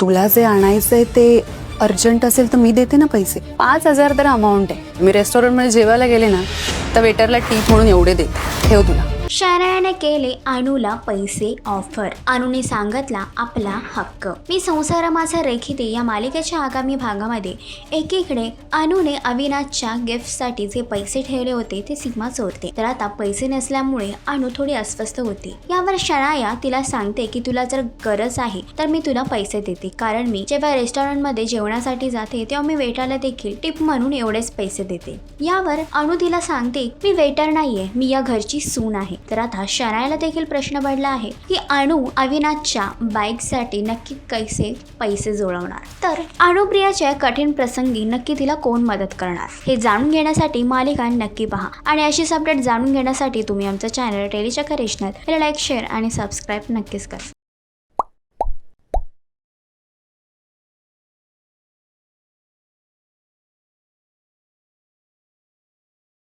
तुला जे आणायचंय ते अर्जंट असेल तर मी देते ना पैसे. 5,000 तर अमाऊंट आहे. मी रेस्टॉरंटमध्ये जेवायला गेले ना तर वेटरला टीप म्हणून एवढे दे. ठेव तुला. शनायाने केले अनुला पैसे ऑफर. अनुने सांगितला आपला हक्क. मी संसार माझा रेखिते या मालिकेच्या आगामी भागामध्ये एकीकडे अनुने अविनाशच्या गिफ्टसाठी जे पैसे ठेवले होते ते सीमा चोरते. तर आता पैसे नसल्यामुळे अनु थोडी अस्वस्थ होती. यावर शनाया तिला सांगते की तुला जर गरज आहे तर मी तुला पैसे देते, कारण मी जेव्हा रेस्टॉरंटमध्ये जेवणासाठी जाते तेव्हा मी वेटरला देखील टिप म्हणून एवढेच पैसे देते. यावर अनु तिला सांगते मी वेटर नाहीये, मी या घरची सून आहे. तर आता शनायाला देखील प्रश्न पडला आहे की अनु अविनाशच्या बाईकसाठी नक्की कैसे पैसे जुळवणार. तर अनुप्रियाच्या कठीण प्रसंगी नक्की तिला कोण मदत करणार हे जाणून घेण्यासाठी मालिका नक्की पहा. आणि अशीच अपडेट जाणून घेण्यासाठी तुम्ही आमचं चॅनल टेलीचक्कर रिजनल याला लाईक, शेअर आणि सबस्क्राईब नक्कीच करा.